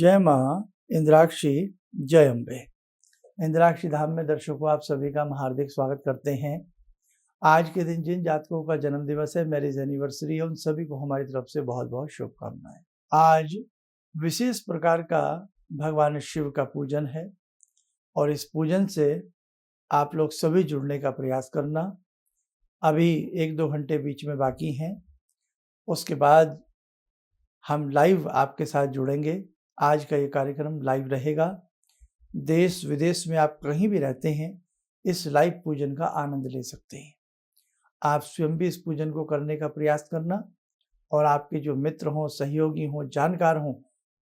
जय माँ इंद्राक्षी, जय अम्बे। इंद्राक्षी धाम में दर्शकों आप सभी का हम हार्दिक स्वागत करते हैं। आज के दिन जिन जातकों का जन्म दिवस है, मैरिज एनिवर्सरी है, उन सभी को हमारी तरफ से बहुत बहुत शुभकामनाएं। आज विशेष प्रकार का भगवान शिव का पूजन है और इस पूजन से आप लोग सभी जुड़ने का प्रयास करना। अभी 1-2 घंटे बीच में बाकी हैं, उसके बाद हम लाइव आपके साथ जुड़ेंगे। आज का ये कार्यक्रम लाइव रहेगा। देश विदेश में आप कहीं भी रहते हैं, इस लाइव पूजन का आनंद ले सकते हैं। आप स्वयं भी इस पूजन को करने का प्रयास करना और आपके जो मित्र हों, सहयोगी हों, जानकार हों,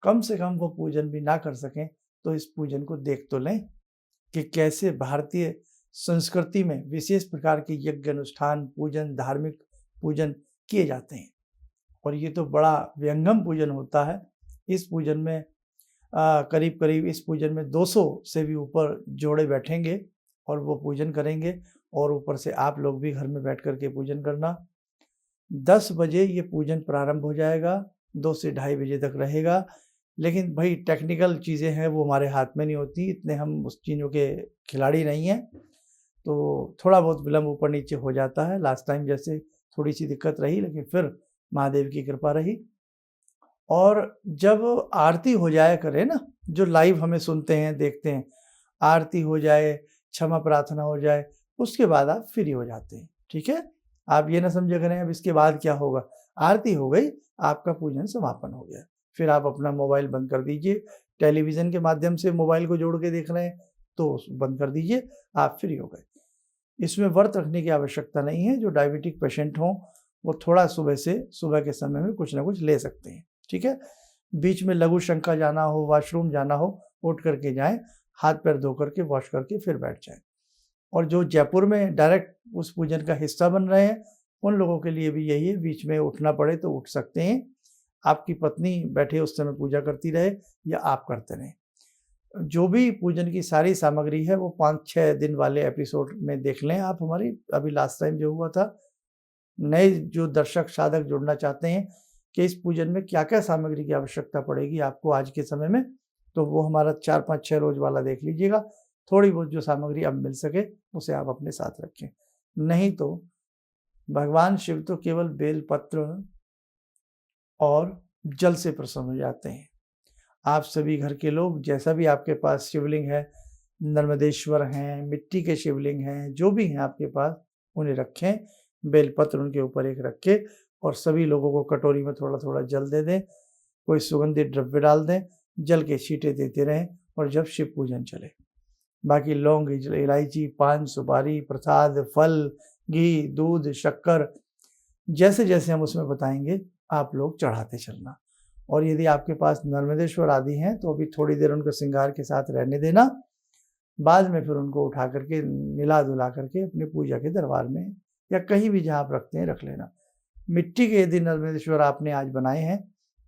कम से कम वो पूजन भी ना कर सकें तो इस पूजन को देख तो लें कि कैसे भारतीय संस्कृति में विशेष प्रकार के यज्ञ अनुष्ठान, पूजन, धार्मिक पूजन किए जाते हैं। और ये तो बड़ा व्यंगम पूजन होता है। इस पूजन में करीब इस पूजन में 200 से भी ऊपर जोड़े बैठेंगे और वो पूजन करेंगे और ऊपर से आप लोग भी घर में बैठ कर के पूजन करना। 10 बजे ये पूजन प्रारंभ हो जाएगा, 2 से ढाई बजे तक रहेगा। लेकिन भाई टेक्निकल चीज़ें हैं, वो हमारे हाथ में नहीं होती, इतने हम उस चीज़ों के खिलाड़ी नहीं हैं, तो थोड़ा बहुत विलम्ब ऊपर नीचे हो जाता है। लास्ट टाइम जैसे थोड़ी सी दिक्कत रही, लेकिन फिर महादेव की कृपा रही। और जब आरती हो जाए करे ना, जो लाइव हमें सुनते हैं, देखते हैं, आरती हो जाए, क्षमा प्रार्थना हो जाए, उसके बाद आप फ्री हो जाते हैं। ठीक है, आप ये ना समझे करें अब इसके बाद क्या होगा। आरती हो गई, आपका पूजन समापन हो गया, फिर आप अपना मोबाइल बंद कर दीजिए। टेलीविज़न के माध्यम से मोबाइल को जोड़ के देख रहे हैं तो बंद कर दीजिए, आप फ्री हो गए। इसमें व्रत रखने की आवश्यकता नहीं है। जो डायबिटिक पेशेंट हों वो थोड़ा सुबह के समय में कुछ ना कुछ ले सकते हैं। ठीक है, बीच में लघु शंका जाना हो, वॉशरूम जाना हो, उठ करके जाएं, हाथ पैर धो करके वॉश करके फिर बैठ जाएं। और जो जयपुर में डायरेक्ट उस पूजन का हिस्सा बन रहे हैं, उन लोगों के लिए भी यही है, बीच में उठना पड़े तो उठ सकते हैं। आपकी पत्नी बैठे उस समय पूजा करती रहे या आप करते रहें। जो भी पूजन की सारी सामग्री है वो 5-6 दिन वाले एपिसोड में देख लें आप हमारी। अभी लास्ट टाइम जो हुआ था, नए जो दर्शक साधक जुड़ना चाहते हैं कि इस पूजन में क्या क्या सामग्री की आवश्यकता पड़ेगी आपको आज के समय में, तो वो हमारा 4-5-6 रोज वाला देख लीजिएगा। थोड़ी बहुत जो सामग्री अब मिल सके उसे आप अपने साथ रखें। नहीं तो भगवान शिव तो केवल बेलपत्र और जल से प्रसन्न हो जाते हैं। आप सभी घर के लोग, जैसा भी आपके पास शिवलिंग है, नर्मदेश्वर हैं, मिट्टी के शिवलिंग हैं, जो भी हैं आपके पास, उन्हें रखें, बेलपत्र उनके ऊपर एक रखें और सभी लोगों को कटोरी में थोड़ा थोड़ा जल दे दें, कोई सुगंधित द्रव्य डाल दें, जल के छींटे देते रहें और जब शिव पूजन चले। बाकी लौंग, इलायची, पान, सुपारी, प्रसाद, फल, घी, दूध, शक्कर, जैसे जैसे हम उसमें बताएंगे आप लोग चढ़ाते चलना। और यदि आपके पास नर्मदेश्वर आदि हैं तो अभी थोड़ी देर उनको श्रृंगार के साथ रहने देना, बाद में फिर उनको उठा करके मिला धुला करके अपनी पूजा के दरबार में या कहीं भी जहाँ आप रखते हैं रख लेना। मिट्टी के यदि नर्मदेश्वर आपने आज बनाए हैं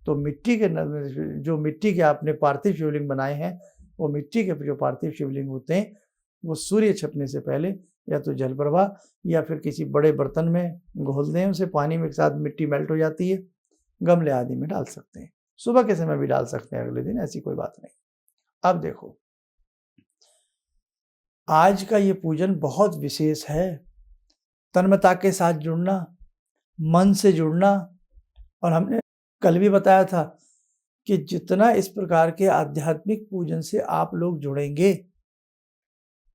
तो मिट्टी के नर्मदेश्वर, जो मिट्टी के आपने पार्थिव शिवलिंग बनाए हैं, वो मिट्टी के जो पार्थिव शिवलिंग होते हैं वो सूर्य छिपने से पहले या तो जल प्रवाह या फिर किसी बड़े बर्तन में घोल दें, उसे पानी में के साथ मिट्टी मेल्ट हो जाती है, गमले आदि में डाल सकते हैं। सुबह के समय भी डाल सकते हैं, अगले दिन, ऐसी कोई बात नहीं। अब देखो, आज का ये पूजन बहुत विशेष है। तन्मयता के साथ जुड़ना, मन से जुड़ना, और हमने कल भी बताया था कि जितना इस प्रकार के आध्यात्मिक पूजन से आप लोग जुड़ेंगे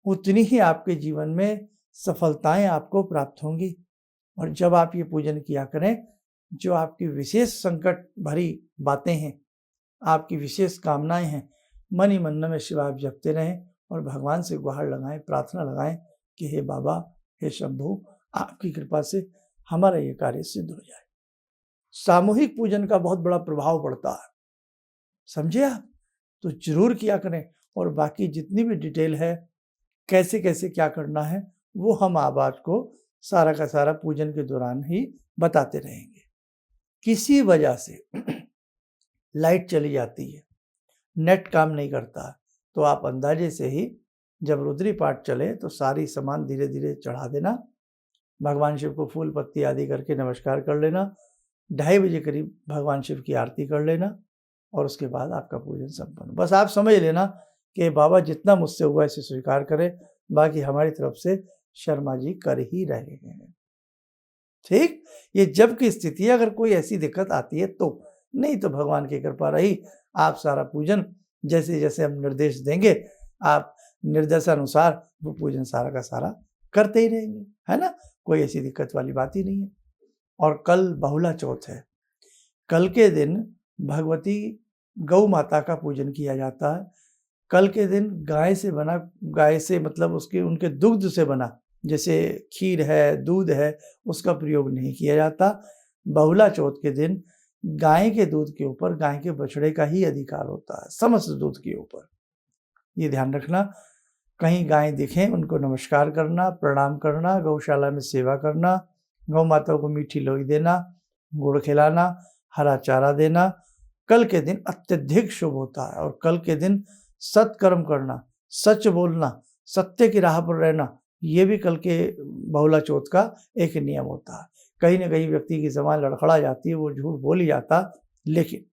उतनी ही आपके जीवन में सफलताएं आपको प्राप्त होंगी। और जब आप ये पूजन किया करें, जो आपकी विशेष संकट भरी बातें हैं, आपकी विशेष कामनाएं हैं, मन ही मन में शिव आप जपते रहें और भगवान से गुहार लगाएं, प्रार्थना लगाएं कि हे बाबा, हे शंभु, आपकी कृपा से हमारा ये कार्य सिद्ध हो जाए। सामूहिक पूजन का बहुत बड़ा प्रभाव पड़ता है, समझे आप? तो जरूर किया करें। और बाकी जितनी भी डिटेल है, कैसे कैसे क्या करना है, वो हम आपको सारा का सारा पूजन के दौरान ही बताते रहेंगे। किसी वजह से लाइट चली जाती है, नेट काम नहीं करता, तो आप अंदाजे से ही जब रुद्री पाठ चले तो सारी सामान धीरे धीरे चढ़ा देना, भगवान शिव को फूल पत्ती आदि करके नमस्कार कर लेना, 2:30 बजे करीब भगवान शिव की आरती कर लेना, और उसके बाद आपका पूजन संपन्न। बस आप समझ लेना कि बाबा जितना मुझसे हुआ इसे स्वीकार करें, बाकी हमारी तरफ से शर्मा जी कर ही रहे हैं। ठीक, ये जब की स्थिति है, अगर कोई ऐसी दिक्कत आती है तो, नहीं तो भगवान की कृपा रही, आप सारा पूजन जैसे जैसे हम निर्देश देंगे, आप निर्देशानुसार वो पूजन सारा का सारा करते ही रहेंगे, है ना। कोई ऐसी दिक्कत वाली बात ही नहीं है। और कल बहुला चौथ है। कल के दिन भगवती गौ माता का पूजन किया जाता है। कल के दिन गाय से मतलब उसके उनके दुग्ध से बना, जैसे खीर है, दूध है, उसका प्रयोग नहीं किया जाता। बहुला चौथ के दिन गाय के दूध के ऊपर गाय के बछड़े का ही अधिकार होता है, समस्त दूध के ऊपर। ये ध्यान रखना। कहीं गाय दिखें उनको नमस्कार करना, प्रणाम करना, गौशाला में सेवा करना, गौ माता को मीठी लोई देना, गुड़ खिलाना, हरा चारा देना कल के दिन अत्यधिक शुभ होता है। और कल के दिन सत्कर्म करना, सच बोलना, सत्य की राह पर रहना, ये भी कल के बहुला चौथ का एक नियम होता है। कहीं ना कहीं व्यक्ति की जबान लड़खड़ा जाती है, वो झूठ बोल ही जाता, लेकिन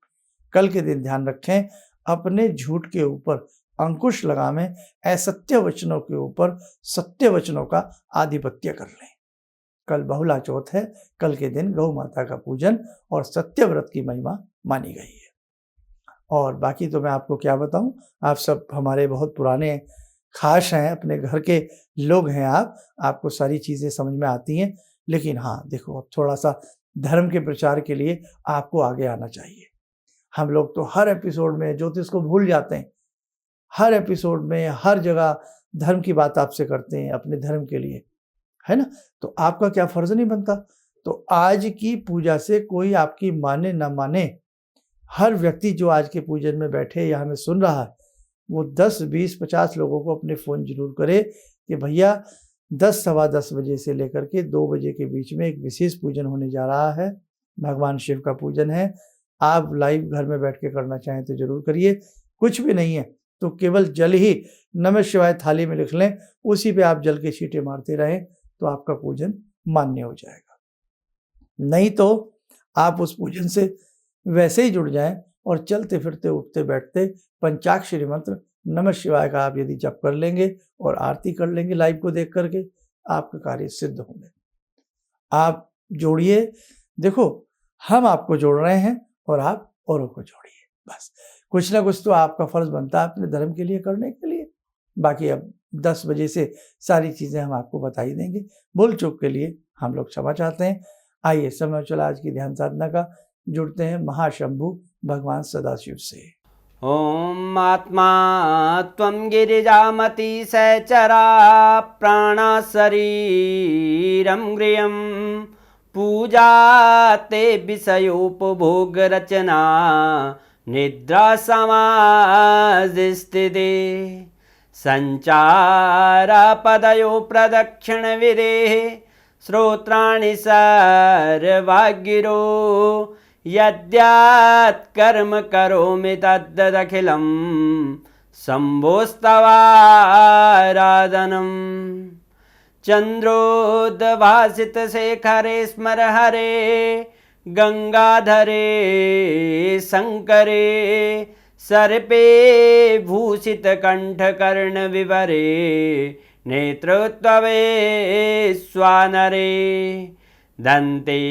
कल के दिन ध्यान रखें, अपने झूठ के ऊपर अंकुश लगावें, असत्य वचनों के ऊपर सत्य वचनों का आधिपत्य कर लें। कल बहुला चौथ है, कल के दिन गौ माता का पूजन और सत्य व्रत की महिमा मानी गई है। और बाकी तो मैं आपको क्या बताऊं, आप सब हमारे बहुत पुराने खास हैं, अपने घर के लोग हैं, आपको सारी चीज़ें समझ में आती हैं। लेकिन हाँ देखो, अब थोड़ा सा धर्म के प्रचार के लिए आपको आगे आना चाहिए। हम लोग तो हर एपिसोड में ज्योतिष को भूल जाते हैं, हर एपिसोड में हर जगह धर्म की बात आपसे करते हैं अपने धर्म के लिए, है ना। तो आपका क्या फर्ज नहीं बनता। तो आज की पूजा से कोई आपकी माने ना माने, हर व्यक्ति जो आज के पूजन में बैठे या हमें सुन रहा है, वो 10, 20, 50 लोगों को अपने फ़ोन जरूर करे कि भैया 10, सवा 10 बजे से लेकर के 2 बजे के बीच में एक विशेष पूजन होने जा रहा है। भगवान शिव का पूजन है। आप लाइव घर में बैठ के करना चाहें तो जरूर करिए। कुछ भी नहीं है तो केवल जल ही नमः शिवाय थाली में लिख लें, उसी पे आप जल के छींटे मारते रहें तो आपका पूजन मान्य हो जाएगा। नहीं तो आप उस पूजन से वैसे ही जुड़ जाएं और चलते फिरते उठते बैठते पंचाक्षरी मंत्र नमः शिवाय का आप यदि जप कर लेंगे और आरती कर लेंगे लाइव को देख करके, आपका कार्य सिद्ध होंगे। आप जोड़िए, देखो हम आपको जोड़ रहे हैं और आप औरों को जोड़िए। बस कुछ ना कुछ तो आपका फर्ज बनता है अपने धर्म के लिए करने के लिए। बाकी अब 10 बजे से सारी चीज़ें हम आपको बता ही देंगे। भूल चूक के लिए हम लोग क्षमा चाहते हैं। आइए समय चला आज की ध्यान साधना का, जुड़ते हैं महाशंभु भगवान सदाशिव से। ओम आत्मा त्वं गिरिजामति सहचरा प्राणा शरीरं गृहं पूजा ते विषयोपभोग रचना निद्रा समाधिस्थिते संचारा पदयो प्रदक्षिण विदेः श्रोत्राणि सर्वागिरो यद्यात् कर्म करोमि तद्दखिलं शम्भोस्तवाराधनम् चन्द्रोद्भासितशेखरे स्मर हरे गंगाधरे शंकरे सर्पे भूषितकण्ठकर्णविवरे नेत्रोत्तवे स्वानरे दन्ते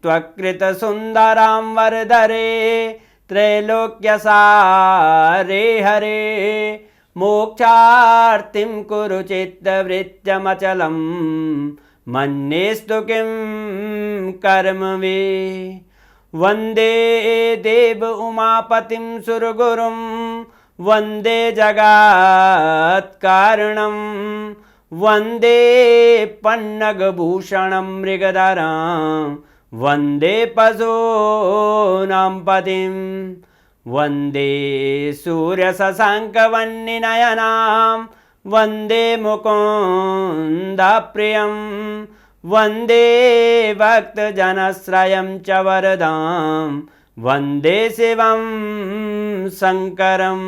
त्वकृतसुन्दरां वरदरे त्रैलोक्यसारे हरे मोक्षार्तिं कुरु चित्तवृत्त्यमचलं मन्येस्तु किं कर्म वे वन्दे देव उमापतिं सुरगुरुं वन्दे जगत्कारणं वन्दे पन्नगभूषणं मृगधरं वन्दे पशूनां पतिं वन्दे सूर्यशशाङ्कवह्निनयनां वन्दे मुकुन्दप्रियं वन्दे भक्तजनश्रयं च वरदां वन्दे शिवं शङ्करम्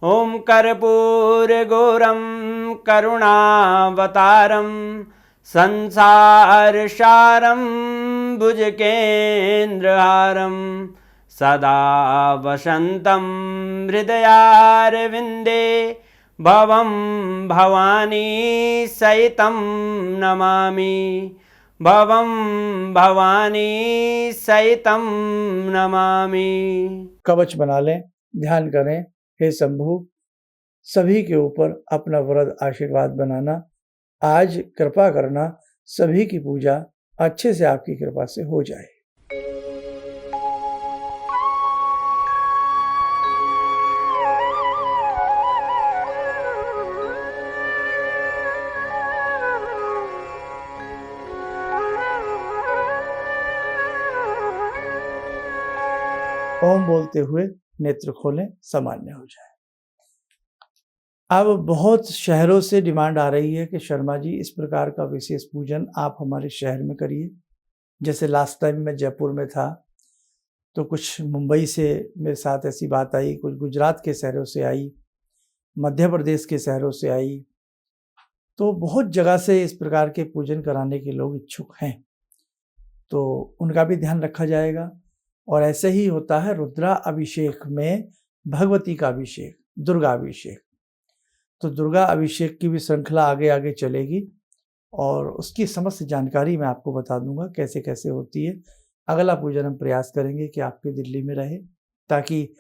ॐ कर्पूरगौरं करुणावतारं संसारसारं भुजगेन्द्रहारं सदा वसन्तं हृदयारविन्दे भवं भवानी सहितं नमामि भवं भवानी सहितं नमामि। कवच बना लें, ध्यान करें। हे शंभु, सभी के ऊपर अपना वरद आशीर्वाद बनाना, आज कृपा करना, सभी की पूजा अच्छे से आपकी कृपा से हो जाए। ओम बोलते हुए नेत्र खोलें, सामान्य हो जाए। अब बहुत शहरों से डिमांड आ रही है कि शर्मा जी इस प्रकार का विशेष पूजन आप हमारे शहर में करिए। जैसे लास्ट टाइम मैं जयपुर में था तो कुछ मुंबई से मेरे साथ ऐसी बात आई, कुछ गुजरात के शहरों से आई, मध्य प्रदेश के शहरों से आई, तो बहुत जगह से इस प्रकार के पूजन कराने के लोग इच्छुक हैं, तो उनका भी ध्यान रखा जाएगा। और ऐसे ही होता है रुद्रा अभिषेक में भगवती का अभिषेक, दुर्गा अभिषेक, तो दुर्गा अभिषेक की भी श्रृंखला आगे आगे चलेगी और उसकी समस्त जानकारी मैं आपको बता दूंगा कैसे कैसे होती है। अगला पूजन हम प्रयास करेंगे कि आपके दिल्ली में रहे, ताकि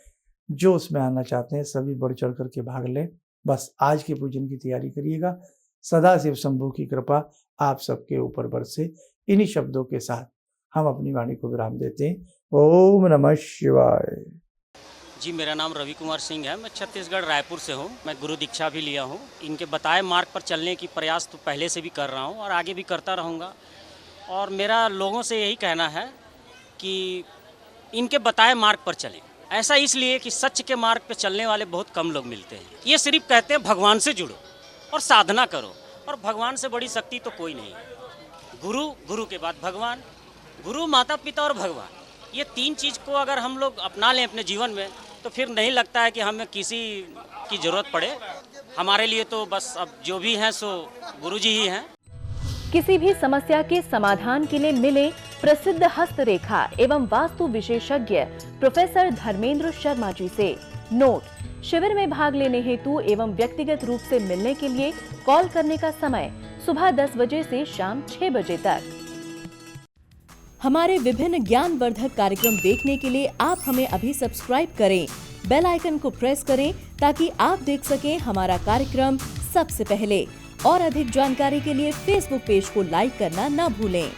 जो उसमें आना चाहते हैं सभी बढ़ चढ़ करके भाग लें। बस आज के पूजन की तैयारी करिएगा। सदा शिव शंभू की कृपा आप सबके ऊपर बरसे। इन्हीं शब्दों के साथ हम अपनी वाणी को विराम देते हैं। ओम नमः शिवाय। जी, मेरा नाम रवि कुमार सिंह है। मैं छत्तीसगढ़ रायपुर से हूँ। मैं गुरु दीक्षा भी लिया हूँ। इनके बताए मार्ग पर चलने की प्रयास तो पहले से भी कर रहा हूँ और आगे भी करता रहूँगा। और मेरा लोगों से यही कहना है कि इनके बताए मार्ग पर चलें। ऐसा इसलिए कि सच के मार्ग पर चलने वाले बहुत कम लोग मिलते हैं। ये सिर्फ कहते हैं भगवान से जुड़ो और साधना करो, और भगवान से बड़ी शक्ति तो कोई नहीं। गुरु, गुरु के बाद भगवान, गुरु, माता पिता और भगवान, ये तीन चीज़ को अगर हम लोग अपना लें अपने जीवन में तो फिर नहीं लगता है कि हमें किसी की ज़रूरत पड़े। हमारे लिए तो बस अब जो भी हैं सो गुरुजी ही हैं। किसी भी समस्या के समाधान के लिए मिले प्रसिद्ध हस्तरेखा एवं वास्तु विशेषज्ञ प्रोफेसर धर्मेंद्र शर्मा जी से। नोट: शिविर में भाग लेने हेतु एवं व्यक्तिगत रूप से मिलने के लिए कॉल करने का समय सुबह 10 बजे से शाम 6 बजे तक। हमारे विभिन्न ज्ञानवर्धक कार्यक्रम देखने के लिए आप हमें अभी सब्सक्राइब करें, बेल आइकन को प्रेस करें ताकि आप देख सकें हमारा कार्यक्रम सबसे पहले। और अधिक जानकारी के लिए फेसबुक पेज को लाइक करना न भूलें।